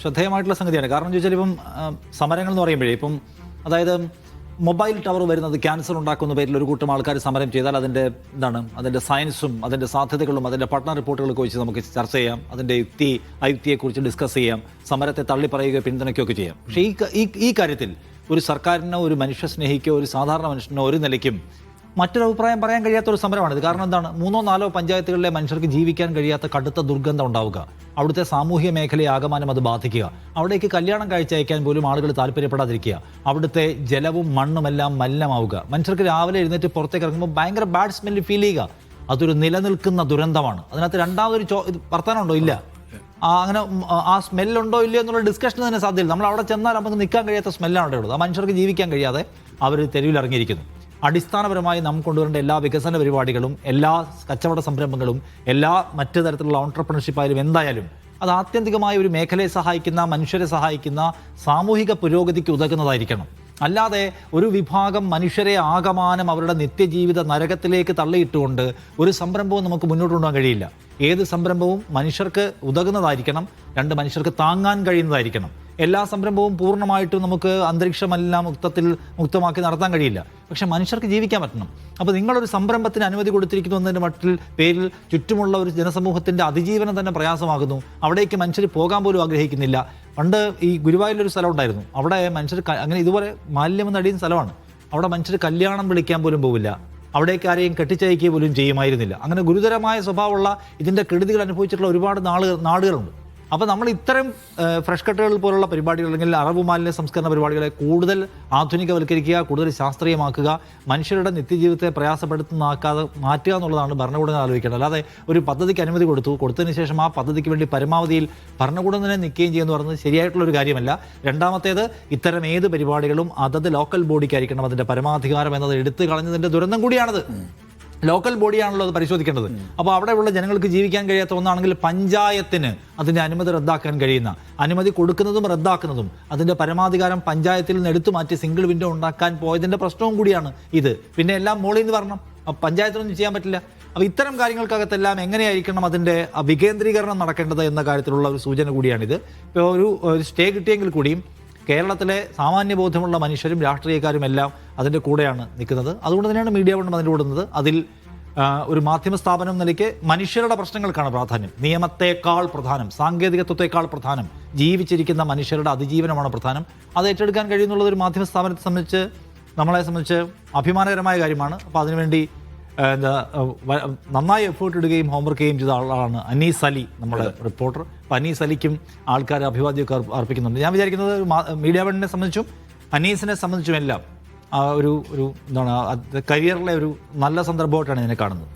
ശ്രദ്ധേയമായിട്ടുള്ള സംഗതിയാണ്. കാരണം ചോദിച്ചാൽ ഇപ്പം സമരങ്ങൾ എന്ന് പറയുമ്പോഴേ ഇപ്പം അതായത് മൊബൈൽ ടവർ വരുന്നത് ക്യാൻസർ ഉണ്ടാക്കുന്ന പേരിൽ ഒരു കൂട്ടം ആൾക്കാർ സമരം ചെയ്താൽ അതിൻ്റെ സയൻസും അതിൻ്റെ സാധ്യതകളും അതിൻ്റെ പഠന റിപ്പോർട്ടുകളൊക്കെ വെച്ച് നമുക്ക് ചർച്ച ചെയ്യാം, അതിൻ്റെ അയുക്തിയെക്കുറിച്ച് ഡിസ്കസ് ചെയ്യാം, സമരത്തെ തള്ളിപ്പറയുകയോ പിന്തുണയ്ക്കുകയൊക്കെ ചെയ്യാം. പക്ഷേ ഈ കാര്യത്തിൽ ഒരു സർക്കാരിനോ ഒരു മനുഷ്യ സ്നേഹിക്കോ ഒരു സാധാരണ മനുഷ്യനോ ഒരു നിലയ്ക്കും മറ്റൊരു അഭിപ്രായം പറയാൻ കഴിയാത്തൊരു സമരമാണിത്. കാരണം എന്താണ്, 3-4 പഞ്ചായത്തുകളിലെ മനുഷ്യർക്ക് ജീവിക്കാൻ കഴിയാത്ത കടുത്ത ദുർഗന്ധം ഉണ്ടാവുക, അവിടുത്തെ സാമൂഹ്യ മേഖലയെ ആകമാനം അത് ബാധിക്കുക, അവിടേക്ക് കല്യാണം കഴിച്ചയക്കാൻ പോലും ആളുകൾ താല്പര്യപ്പെടാതിരിക്കുക, അവിടുത്തെ ജലവും മണ്ണുമെല്ലാം മലിനമാവുക, മനുഷ്യർക്ക് രാവിലെ എഴുന്നേറ്റ് പുറത്തേക്ക് ഇറങ്ങുമ്പോൾ ഭയങ്കര ബാഡ് സ്മെല്ല് ഫീൽ ചെയ്യുക. അതൊരു നിലനിൽക്കുന്ന ദുരന്തമാണ്. അതിനകത്ത് രണ്ടാമതൊരു വർത്താനമുണ്ടോ? ഇല്ല. അങ്ങനെ ആ സ്മെല്ലുണ്ടോ ഇല്ലയോ എന്നുള്ള ഡിസ്കഷന് തന്നെ സാധ്യതയില്ല. നമ്മൾ അവിടെ ചെന്നാൽ നമുക്ക് നിൽക്കാൻ കഴിയാത്ത സ്മെല്ലാണ് അവിടെ ഉള്ളത്. ആ മനുഷ്യർക്ക് ജീവിക്കാൻ കഴിയാതെ അവർ തെരുവിൽ ഇറങ്ങിയിരിക്കുന്നു. അടിസ്ഥാനപരമായി നാം കൊണ്ടുവരേണ്ട എല്ലാ വികസന പരിപാടികളും എല്ലാ കച്ചവട സംരംഭങ്ങളും എല്ലാ മറ്റു തരത്തിലുള്ള ഓൺട്രപ്രണർഷിപ്പ് ആയാലും എന്തായാലും അത് ആത്യന്തികമായ ഒരു മേഖലയെ സഹായിക്കുന്ന, മനുഷ്യരെ സഹായിക്കുന്ന, സാമൂഹിക പുരോഗതിക്ക് ഉതകുന്നതായിരിക്കണം. അല്ലാതെ ഒരു വിഭാഗം മനുഷ്യരെ ആകമാനം അവരുടെ നിത്യജീവിത നരകത്തിലേക്ക് തള്ളിയിട്ടുകൊണ്ട് ഒരു സംരംഭവും നമുക്ക് മുന്നോട്ട് കൊണ്ടുപോകാൻ കഴിയില്ല. ഏത് സംരംഭവും മനുഷ്യർക്ക് ഉതകുന്നതായിരിക്കണം, മനുഷ്യർക്ക് താങ്ങാൻ കഴിയുന്നതായിരിക്കണം. എല്ലാ സംരംഭവും പൂർണ്ണമായിട്ടും നമുക്ക് അന്തരീക്ഷമെല്ലാം മുക്തമാക്കി നടത്താൻ കഴിയില്ല. പക്ഷെ മനുഷ്യർക്ക് ജീവിക്കാൻ പറ്റണം. അപ്പോൾ നിങ്ങളൊരു സംരംഭത്തിന് അനുമതി കൊടുത്തിരിക്കുന്നു എന്നതിൻ്റെ പേരിൽ ചുറ്റുമുള്ള ഒരു ജനസമൂഹത്തിൻ്റെ അതിജീവനം തന്നെ പ്രയാസമാകുന്നു. അവിടേക്ക് മനുഷ്യർ പോകാൻ പോലും ആഗ്രഹിക്കുന്നില്ല. പണ്ട് ഈ ഗുരുവായൂരിലൊരു സ്ഥലം ഉണ്ടായിരുന്നു. അവിടെ മനുഷ്യർ അങ്ങനെ ഇതുപോലെ മാലിന്യം അടിയുന്ന സ്ഥലമാണ്. അവിടെ മനുഷ്യർ കല്യാണം വിളിക്കാൻ പോലും പോവില്ല, അവിടേക്ക് ആരെയും കെട്ടിച്ചയക്കുക പോലും ചെയ്യുമായിരുന്നില്ല. അങ്ങനെ ഗുരുതരമായ സ്വഭാവമുള്ള ഇതിൻ്റെ കെടുതികൾ അനുഭവിച്ചിട്ടുള്ള ഒരുപാട് നാടുകളുണ്ട്. അപ്പോൾ നമ്മൾ ഇത്തരം ഫ്രഷ് കട്ടുകൾ പോലുള്ള പരിപാടികൾ അല്ലെങ്കിൽ അറബ് മാലിന്യ സംസ്കരണ പരിപാടികളെ കൂടുതൽ ആധുനികവൽക്കരിക്കുക, കൂടുതൽ ശാസ്ത്രീയമാക്കുക, മനുഷ്യരുടെ നിത്യജീവിതത്തെ പ്രയാസപ്പെടുത്തുന്നാക്കാതെ മാറ്റുക എന്നുള്ളതാണ് ഭരണകൂടം ആലോചിക്കേണ്ടത്. അല്ലാതെ ഒരു പദ്ധതിക്ക് അനുമതി കൊടുത്തതിന് ശേഷം ആ പദ്ധതിക്ക് വേണ്ടി പരമാവധിയിൽ ഭരണകൂടം തന്നെ നിൽക്കുകയും ചെയ്യുമെന്ന് പറയുന്നത് ശരിയായിട്ടുള്ളൊരു കാര്യമല്ല. രണ്ടാമത്തേത്, ഇത്തരം ഏത് പരിപാടികളും അതത് ലോക്കൽ ബോഡിക്കായിരിക്കണം അതിൻ്റെ പരമാധികാരം എന്നത് എടുത്തു കളഞ്ഞതിൻ്റെ ദുരന്തം കൂടിയാണത്. ലോക്കൽ ബോഡിയാണല്ലോ അത് പരിശോധിക്കേണ്ടത്. അപ്പോൾ അവിടെയുള്ള ജനങ്ങൾക്ക് ജീവിക്കാൻ കഴിയാത്ത ഒന്നാണെങ്കിൽ പഞ്ചായത്തിന് അതിൻ്റെ അനുമതി റദ്ദാക്കാൻ കഴിയുന്ന, അനുമതി കൊടുക്കുന്നതും റദ്ദാക്കുന്നതും അതിൻ്റെ പരമാധികാരം പഞ്ചായത്തിൽ നിന്ന് എടുത്തു മാറ്റി സിംഗിൾ വിൻഡോ ഉണ്ടാക്കാൻ പോയതിൻ്റെ പ്രശ്നവും കൂടിയാണ് ഇത്. പിന്നെ എല്ലാം മോളിൽ നിന്ന് വരണം, പഞ്ചായത്തിനൊന്നും ചെയ്യാൻ പറ്റില്ല. അപ്പോൾ ഇത്തരം കാര്യങ്ങൾക്കകത്തെല്ലാം എങ്ങനെയായിരിക്കണം അതിൻ്റെ വികേന്ദ്രീകരണം നടക്കേണ്ടത് എന്ന കാര്യത്തിലുള്ള ഒരു സൂചന കൂടിയാണിത്. ഇപ്പോൾ ഒരു സ്റ്റേ കിട്ടിയെങ്കിൽ കൂടിയും കേരളത്തിലെ സാമാന്യബോധമുള്ള മനുഷ്യരും രാഷ്ട്രീയക്കാരും എല്ലാം അതിൻ്റെ കൂടെയാണ് നിൽക്കുന്നത്. അതുകൊണ്ട് തന്നെയാണ് മീഡിയ വൺ അതിൻ്റെ കൂടുന്നത്. അതിൽ ഒരു മാധ്യമ സ്ഥാപനം നിലയ്ക്ക് മനുഷ്യരുടെ പ്രശ്നങ്ങൾക്കാണ് പ്രാധാന്യം, നിയമത്തെക്കാൾ പ്രധാനം, സാങ്കേതികത്വത്തെക്കാൾ പ്രധാനം, ജീവിച്ചിരിക്കുന്ന മനുഷ്യരുടെ അതിജീവനമാണ് പ്രധാനം. അത് ഏറ്റെടുക്കാൻ കഴിയുന്നുള്ളത് ഒരു മാധ്യമ സ്ഥാപനത്തെ സംബന്ധിച്ച്, നമ്മളെ സംബന്ധിച്ച് അഭിമാനകരമായ കാര്യമാണ്. അപ്പോൾ അതിനുവേണ്ടി നന്നായി എഫേർട്ട് ഇടുകയും ഹോംവർക്ക് ചെയ്യുകയും ചെയ്ത ആളാണ് അനീസ് അലി, നമ്മുടെ റിപ്പോർട്ടർ. അപ്പോൾ അനീസ് അലിക്കും ആൾക്കാർ അഭിവാദ്യമൊക്കെ അർപ്പിക്കുന്നുണ്ട്. ഞാൻ വിചാരിക്കുന്നത് മീഡിയ വണ്ണിനെ സംബന്ധിച്ചും അനീസിനെ സംബന്ധിച്ചും എല്ലാം ഒരു കരിയറിലെ ഒരു നല്ല സന്ദർഭമായിട്ടാണ് ഇതിനെ കാണുന്നത്.